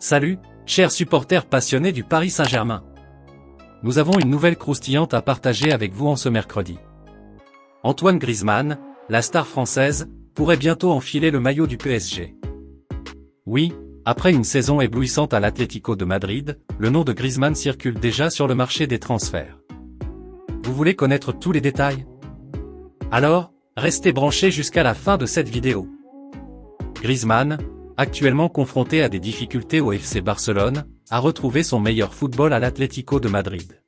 Salut, chers supporters passionnés du Paris Saint-Germain. Nous avons une nouvelle croustillante à partager avec vous en ce mercredi. Antoine Griezmann, la star française, pourrait bientôt enfiler le maillot du PSG. Oui, après une saison éblouissante à l'Atlético de Madrid, le nom de Griezmann circule déjà sur le marché des transferts. Vous voulez connaître tous les détails? Alors, restez branchés jusqu'à la fin de cette vidéo. Griezmann, actuellement confronté à des difficultés au FC Barcelone, a retrouvé son meilleur football à l'Atlético de Madrid.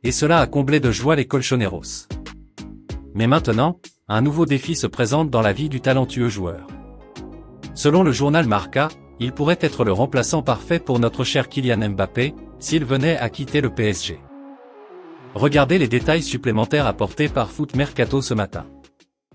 Et cela a comblé de joie les colchoneros. Mais maintenant, un nouveau défi se présente dans la vie du talentueux joueur. Selon le journal Marca, il pourrait être le remplaçant parfait pour notre cher Kylian Mbappé, s'il venait à quitter le PSG. Regardez les détails supplémentaires apportés par Foot Mercato ce matin.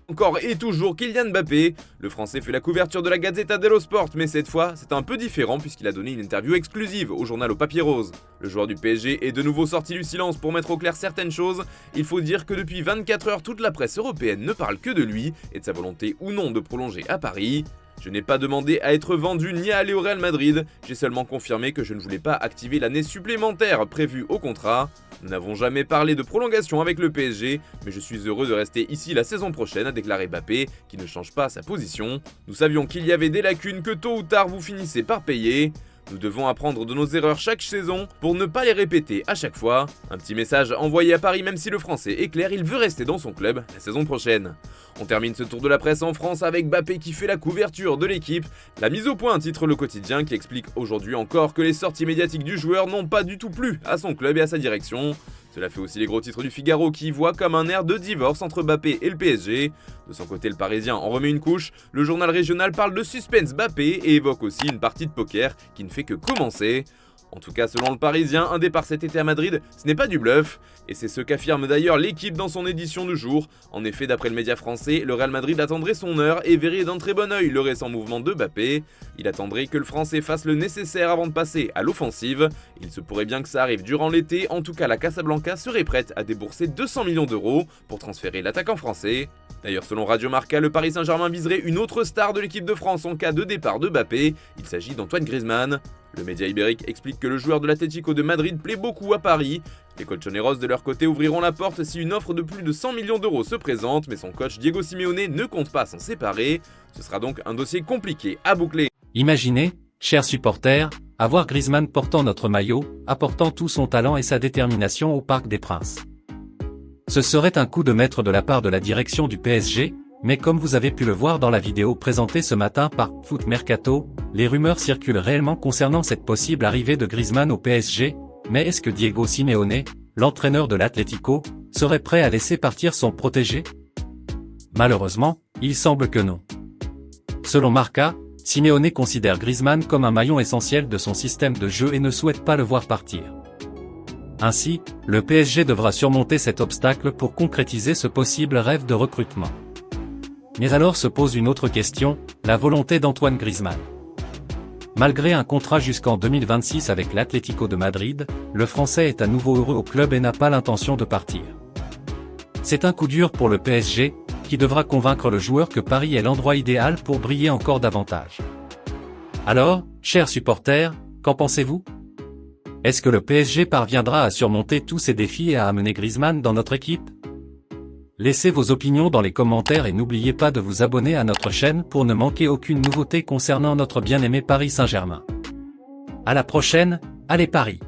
Encore et toujours Kylian Mbappé, le Français fait la couverture de la Gazzetta dello Sport, mais cette fois c'est un peu différent puisqu'il a donné une interview exclusive au journal au papier rose. Le joueur du PSG est de nouveau sorti du silence pour mettre au clair certaines choses. Il faut dire que depuis 24 heures toute la presse européenne ne parle que de lui et de sa volonté ou non de prolonger à Paris. Je n'ai pas demandé à être vendu ni à aller au Real Madrid, j'ai seulement confirmé que je ne voulais pas activer l'année supplémentaire prévue au contrat. Nous n'avons jamais parlé de prolongation avec le PSG, mais je suis heureux de rester ici la saison prochaine, a déclaré Mbappé, qui ne change pas sa position. Nous savions qu'il y avait des lacunes que tôt ou tard vous finissez par payer. Nous devons apprendre de nos erreurs chaque saison pour ne pas les répéter à chaque fois. Un petit message envoyé à Paris même si le Français est clair, il veut rester dans son club la saison prochaine. On termine ce tour de la presse en France avec Mbappé qui fait la couverture de l'équipe. La mise au point titre Le Quotidien qui explique aujourd'hui encore que les sorties médiatiques du joueur n'ont pas du tout plu à son club et à sa direction. Cela fait aussi les gros titres du Figaro qui voient comme un air de divorce entre Mbappé et le PSG. De son côté, le Parisien en remet une couche. Le journal régional parle de suspense Mbappé et évoque aussi une partie de poker qui ne fait que commencer. En tout cas, selon le Parisien, un départ cet été à Madrid, ce n'est pas du bluff. Et c'est ce qu'affirme d'ailleurs l'équipe dans son édition du jour. En effet, d'après le média français, le Real Madrid attendrait son heure et verrait d'un très bon œil le récent mouvement de Mbappé. Il attendrait que le Français fasse le nécessaire avant de passer à l'offensive. Il se pourrait bien que ça arrive durant l'été, en tout cas la Casablanca serait prête à débourser 200 millions d'euros pour transférer l'attaquant français. D'ailleurs, selon Radio Marca, le Paris Saint-Germain viserait une autre star de l'équipe de France en cas de départ de Mbappé. Il s'agit d'Antoine Griezmann. Le média ibérique explique que le joueur de l'Atlético de Madrid plaît beaucoup à Paris. Les colchoneros de leur côté ouvriront la porte si une offre de plus de 100 millions d'euros se présente, mais son coach Diego Simeone ne compte pas s'en séparer. Ce sera donc un dossier compliqué à boucler. Imaginez, chers supporters, avoir Griezmann portant notre maillot, apportant tout son talent et sa détermination au Parc des Princes. Ce serait un coup de maître de la part de la direction du PSG, mais comme vous avez pu le voir dans la vidéo présentée ce matin par Foot Mercato, les rumeurs circulent réellement concernant cette possible arrivée de Griezmann au PSG, mais est-ce que Diego Simeone, l'entraîneur de l'Atlético, serait prêt à laisser partir son protégé? Malheureusement, il semble que non. Selon Marca, Simeone considère Griezmann comme un maillon essentiel de son système de jeu et ne souhaite pas le voir partir. Ainsi, le PSG devra surmonter cet obstacle pour concrétiser ce possible rêve de recrutement. Mais alors se pose une autre question, la volonté d'Antoine Griezmann. Malgré un contrat jusqu'en 2026 avec l'Atlético de Madrid, le Français est à nouveau heureux au club et n'a pas l'intention de partir. C'est un coup dur pour le PSG, qui devra convaincre le joueur que Paris est l'endroit idéal pour briller encore davantage. Alors, chers supporters, qu'en pensez-vous? Est-ce que le PSG parviendra à surmonter tous ces défis et à amener Griezmann dans notre équipe? Laissez vos opinions dans les commentaires et n'oubliez pas de vous abonner à notre chaîne pour ne manquer aucune nouveauté concernant notre bien-aimé Paris Saint-Germain. À la prochaine, allez Paris!